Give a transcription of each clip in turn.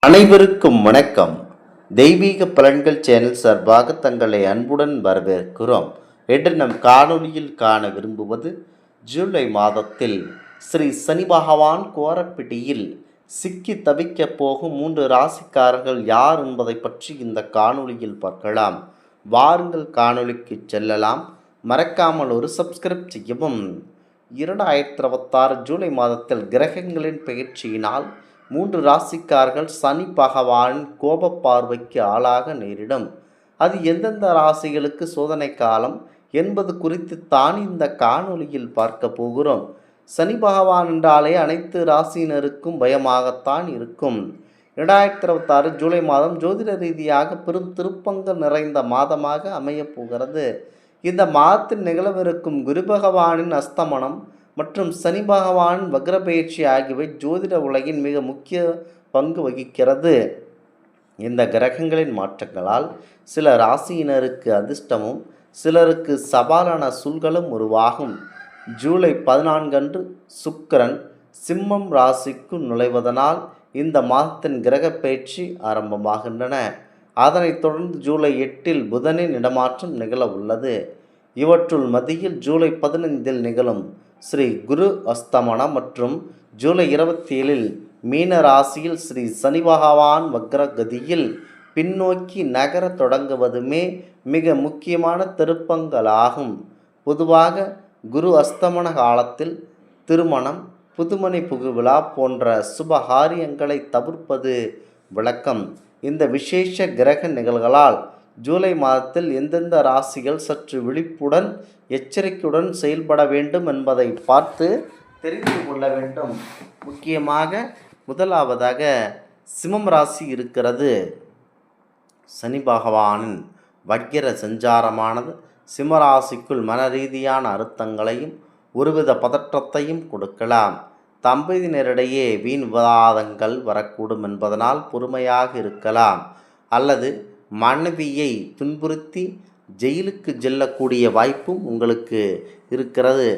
அனைவருக்கும் வணக்கம். தெய்வீக பலன்கள் சேனல் சார்பாக தங்களை அன்புடன் வரவேற்கிறோம். இன்று நம் காணொலியில் காண விரும்புவது ஜூலை மாதத்தில் ஸ்ரீ சனி பகவான் கோரப்பிடியில் சிக்கி தவிக்கப் போகும் 3 ராசிக்காரர்கள் யார் என்பதை பற்றி இந்த காணொலியில் பார்க்கலாம். வாருங்கள் காணொலிக்கு செல்லலாம். மறக்காமல் ஒரு சப்ஸ்கிரைப் செய்யவும். 2026 ஜூலை மாதத்தில் கிரகங்களின் பெயர்ச்சியினால் 3 ராசிக்காரர்கள் சனி பகவானின் கோப பார்வைக்கு ஆளாக நேரிடும். அது எந்தெந்த ராசிகளுக்கு சோதனை காலம் என்பது குறித்து தான் இந்த காணொலியில் பார்க்க போகிறோம். சனி பகவான் என்றாலே அனைத்து ராசியினருக்கும் பயமாகத்தான் இருக்கும். 2026 ஜூலை மாதம் ஜோதிட ரீதியாக பெரும் திருப்பங்கள் நிறைந்த மாதமாக அமையப் போகிறது. இந்த மாதத்தில் நிகழவிருக்கும் குரு பகவானின் அஸ்தமனம் மற்றும் சனி பகவான் வக்ரபெயர்ச்சி ஆகியவை ஜோதிட உலகின் மிக முக்கிய பங்கு வகிக்கிறது. இந்த கிரகங்களின் மாற்றங்களால் சில ராசியினருக்கு அதிர்ஷ்டமும் சிலருக்கு சவாலான சூழ்களும் உருவாகும். ஜூலை 14 அன்று சுக்கிரன் சிம்மம் ராசிக்கு நுழைவதனால் இந்த மாதத்தின் கிரக பயிற்சி ஆரம்பமாகின்றன. அதனைத் தொடர்ந்து ஜூலை 8 புதனின் இடமாற்றம் நிகழ உள்ளது. இவற்றுள் மத்தியில் ஜூலை 15 நிகழும் ஸ்ரீ குரு அஸ்தமனம் மற்றும் ஜூலை 27 மீன ராசியில் ஸ்ரீ சனி பகவான் வக்ரகதியில் பின்னோக்கி நகர தொடங்குவதுமே மிக முக்கியமான திருப்பங்களாகும். பொதுவாக குரு அஸ்தமன காலத்தில் திருமணம், புதுமனை புகுவிழா போன்ற சுபகாரியங்களை தவிர்ப்பது விளக்கம். இந்த விசேஷ கிரக நிகழ்வுகளால் ஜூலை மாதத்தில் எந்தெந்த ராசிகள் சற்று விழிப்புடன் எச்சரிக்கையுடன் செயல்பட வேண்டும் என்பதை பார்த்து தெரிந்து கொள்ள வேண்டும். முக்கியமாக முதலாவதாக சிம்மம் ராசி இருக்கிறது. சனி பகவானின் வக்கிர சஞ்சாரமானது சிம்மராசிக்குள் மன ரீதியான அர்த்தங்களையும் ஒருவித பதற்றத்தையும் கொடுக்கலாம். தம்பதியினரிடையே வீண் விவாதங்கள் வரக்கூடும் என்பதனால் பொறுமையாக இருக்கலாம். அல்லது மனைவியை துன்புறுத்தி ஜெயிலுக்கு செல்லக்கூடிய வாய்ப்பும் உங்களுக்கு இருக்கிறது.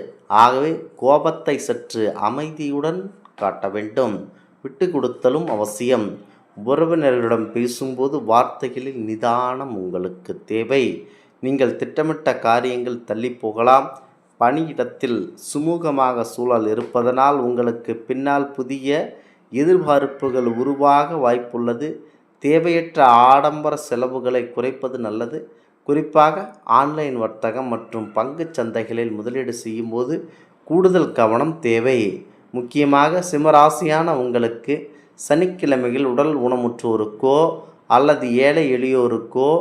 ஆகவே கோபத்தை சற்று அமைதியுடன் காட்ட வேண்டும். விட்டு கொடுத்தலும் அவசியம். உறவினர்களிடம் பேசும்போது வார்த்தைகளில் நிதானம் உங்களுக்கு தேவை. நீங்கள் திட்டமிட்ட காரியங்கள் தள்ளி போகலாம். பணியிடத்தில் சுமூகமாக சூழல் இருப்பதனால் உங்களுக்கு பின்னால் புதிய எதிர்பார்ப்புகள் உருவாக வாய்ப்புள்ளது. தேவையற்ற ஆடம்பர செலவுகளை குறைப்பது நல்லது. குறிப்பாக ஆன்லைன் வர்த்தகம் மற்றும் பங்கு சந்தைகளில் முதலீடு செய்யும்போது கூடுதல் கவனம் தேவை. முக்கியமாக சிம்மராசியான உங்களுக்கு சனிக்கிழமையில் உடல் ஊனமுற்றோருக்கோ அல்லது ஏழை எளியோருக்கோ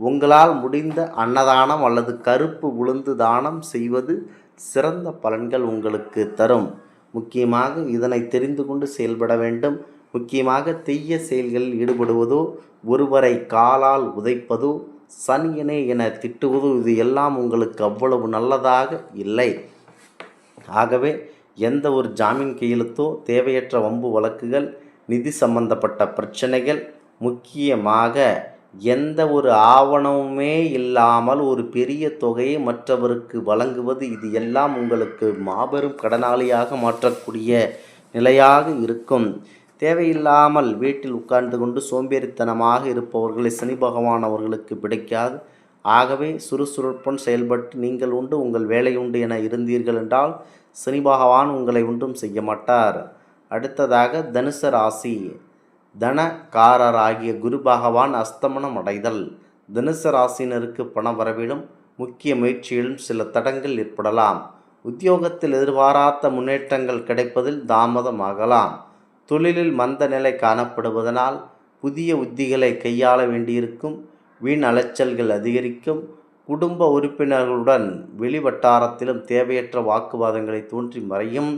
உங்களால் முடிந்த அன்னதானம் அல்லது கருப்பு உளுந்து தானம் செய்வது சிறந்த பலன்கள் உங்களுக்கு தரும். முக்கியமாக இதனை தெரிந்து கொண்டு செயல்பட வேண்டும். முக்கியமாக தீய செயல்களில் ஈடுபடுவதோ, ஒருவரை காலால் உதைப்பதோ, சனியனே என திட்டுவதோ இது எல்லாம் உங்களுக்கு அவ்வளவு நல்லதாக இல்லை. ஆகவே எந்த ஒரு ஜாமீன் கையெழுத்தோ, தேவையற்ற வம்பு வழக்குகள், நிதி சம்பந்தப்பட்ட பிரச்சனைகள், முக்கியமாக எந்த ஒரு ஆவணமுமே இல்லாமல் ஒரு பெரிய தொகையை மற்றவருக்கு வழங்குவது இது எல்லாம் உங்களுக்கு மாபெரும் கடனாளியாக மாற்றக்கூடிய நிலையாக இருக்கும். தேவையில்லாமல் வீட்டில் உட்கார்ந்து கொண்டு சோம்பேறித்தனமாக இருப்பவர்களை சனி பகவான் அவர்களுக்கு பிடிக்காது. ஆகவே சுறுசுறுப்புடன் செயல்பட்டு நீங்கள் உண்டு உங்கள் வேலை உண்டு என இருந்தீர்கள் என்றால் சனி பகவான் உங்களை ஒன்றும் செய்ய மாட்டார். அடுத்ததாக தனுசு ராசி. தனகாரராகிய குரு பகவான் அஸ்தமனம் அடைதல் தனுசு ராசியினருக்கு பண வரவிலும் முக்கிய முயற்சியிலும் சில தடங்கள் ஏற்படலாம். உத்தியோகத்தில் எதிர்பாராத முன்னேற்றங்கள் கிடைப்பதில் தாமதமாகலாம். தொழிலில் மந்த நிலை காணப்படுவதனால் புதிய உத்திகளை கையாள வேண்டியிருக்கும். வீண் அலைச்சல்கள் அதிகரிக்கும். குடும்ப உறுப்பினர்களுடன் வெளிவட்டாரத்திலும் தேவையற்ற வாக்குவாதங்களை தோன்றி மறையும்.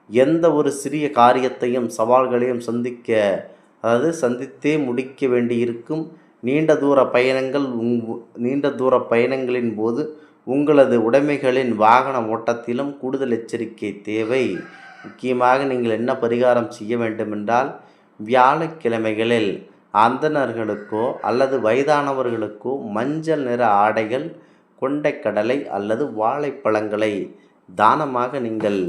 எந்த ஒரு சிறிய காரியத்தையும் சவால்களையும் சந்தித்தே முடிக்க வேண்டியிருக்கும். நீண்ட தூர பயணங்களின் போது உங்களது உடைமைகளின் வாகன ஓட்டத்திலும் கூடுதல் எச்சரிக்கை தேவை. முக்கியமாக நீங்கள் என்ன பரிகாரம் செய்ய வேண்டுமென்றால் வியாழக்கிழமைகளில் அந்தணர்களுக்கோ அல்லது வயதானவர்களுக்கோ மஞ்சள் நிற ஆடைகள், கொண்டைக்கடலை அல்லது வாழைப்பழங்களை தானமாக நீங்கள்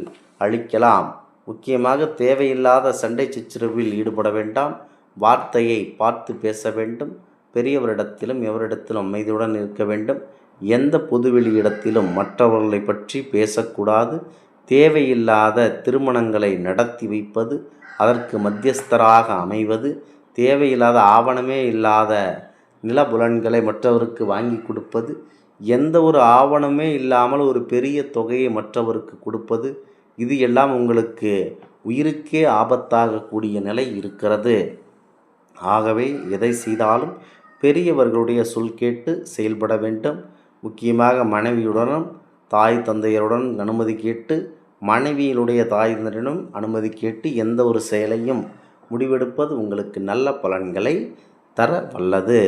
அளிக்கலாம். முக்கியமாக தேவையில்லாத சண்டை சச்சரவில் ஈடுபட வேண்டாம். வார்த்தையை பார்த்து பேச வேண்டும். பெரியவரிடத்திலும் எவரிடத்திலும் அமைதியுடன் இருக்க வேண்டும். எந்த பொதுவெளி இடத்திலும் மற்றவர்களை பற்றி பேசக்கூடாது. தேவையில்லாத திருமணங்களை நடத்தி வைப்பது, அதற்கு மத்தியஸ்தராக அமைவது, தேவையில்லாத ஆவணமே இல்லாத நிலபுலன்களை மற்றவருக்கு வாங்கி கொடுப்பது, எந்த ஒரு ஆவணமே இல்லாமல் ஒரு பெரிய தொகையை மற்றவருக்கு கொடுப்பது, இது எல்லாம் உங்களுக்கு உயிருக்கே ஆபத்தாகக்கூடிய நிலை இருக்கிறது. ஆகவே எதை செய்தாலும் பெரியவர்களுடைய சொல் கேட்டு செயல்பட வேண்டும். முக்கியமாக மனைவியுடனும் தாய் தந்தையருடன் அனுமதி கேட்டு, மனைவியினுடைய தாய் தந்தையரிடம் அனுமதி கேட்டு எந்த ஒரு செயலையும் முடிவெடுப்பது உங்களுக்கு நல்ல பலன்களை தர வல்லது.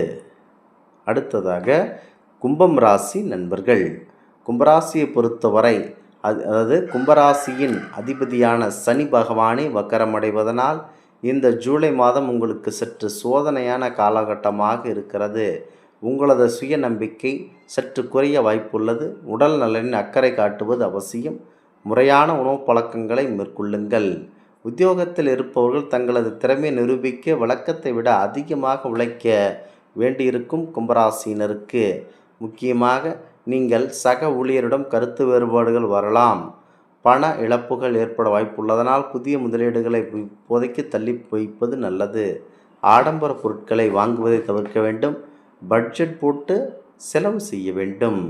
அடுத்ததாக கும்பம் ராசி நண்பர்கள். கும்பராசியை பொறுத்தவரை அதாவது கும்பராசியின் அதிபதியான சனி பகவானே வக்கரமடைவதனால் இந்த ஜூலை மாதம் உங்களுக்கு சற்று சோதனையான காலகட்டமாக இருக்கிறது. உங்களது சுய நம்பிக்கை சற்று குறைய வாய்ப்புள்ளது. உடல் நலனில் அக்கறை காட்டுவது அவசியம். முறையான உணவு பழக்கங்களை மேற்கொள்ளுங்கள். உத்தியோகத்தில் இருப்பவர்கள் தங்களது திறமையை நிரூபிக்க வழக்கத்தை விட அதிகமாக உழைக்க வேண்டியிருக்கும். கும்பராசியினருக்கு முக்கியமாக நீங்கள் சக ஊழியரிடம் கருத்து வேறுபாடுகள் வரலாம். பண இழப்புகள் ஏற்பட வாய்ப்புள்ளதனால் புதிய முதலீடுகளை இப்போதைக்கு தள்ளி வைப்பது நல்லது. ஆடம்பர பொருட்களை வாங்குவதை தவிர்க்க வேண்டும். பட்ஜெட் போட்டு செலவு செய்ய வேண்டும்.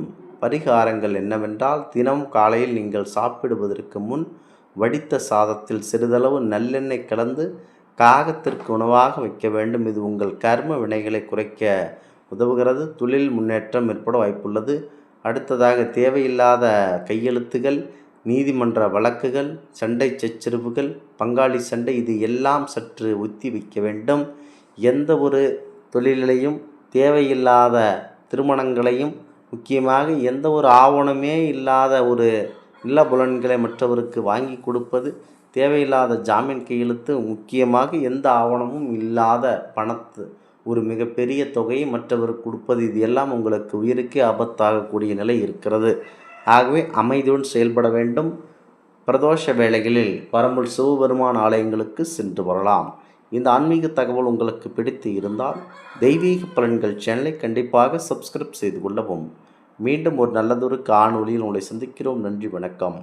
பரிகாரங்கள் என்னவென்றால், தினம் காலையில் நீங்கள் சாப்பிடுவதற்கு முன் வடித்த சாதத்தில் சிறிதளவு நல்லெண்ணெய் கலந்து காகத்திற்கு உணவாக வைக்க வேண்டும். இது உங்கள் கர்ம வினைகளை குறைக்க உதவுகிறது. தொழில் முன்னேற்றம் ஏற்பட வாய்ப்புள்ளது. அடுத்ததாக தேவையில்லாத கையெழுத்துகள், நீதிமன்ற வழக்குகள், சண்டை சச்சரவுகள், பங்காளி சண்டை, இது எல்லாம் சற்று ஒத்தி வைக்க வேண்டும். எந்த ஒரு தொழிலையும் தேவையில்லாத திருமணங்களையும், முக்கியமாக எந்த ஒரு ஆவணமே இல்லாத ஒரு நிலபுலன்களை மற்றவருக்கு வாங்கி கொடுப்பது, தேவையில்லாத ஜாமீன் கையெழுத்து, முக்கியமாக எந்த ஆவணமும் இல்லாத பணத்து ஒரு மிகப்பெரிய தொகையை மற்றவருக்கு கொடுப்பது, இது எல்லாம் உங்களுக்கு உயிருக்கே ஆபத்தாகக்கூடிய நிலை இருக்கிறது. ஆகவே அமைதியுடன் செயல்பட வேண்டும். பிரதோஷ வேளைகளில் பரம்பல் சிவபெருமான் ஆலயங்களுக்கு சென்று வரலாம். இந்த ஆன்மீக தகவல் உங்களுக்கு பிடித்து இருந்தால் தெய்வீக பலன்கள் சேனலை கண்டிப்பாக சப்ஸ்கிரைப் செய்து கொள்ளவும். மீண்டும் ஒரு நல்லதொரு காணொளியில் உங்களை சந்திக்கிறோம். நன்றி, வணக்கம்.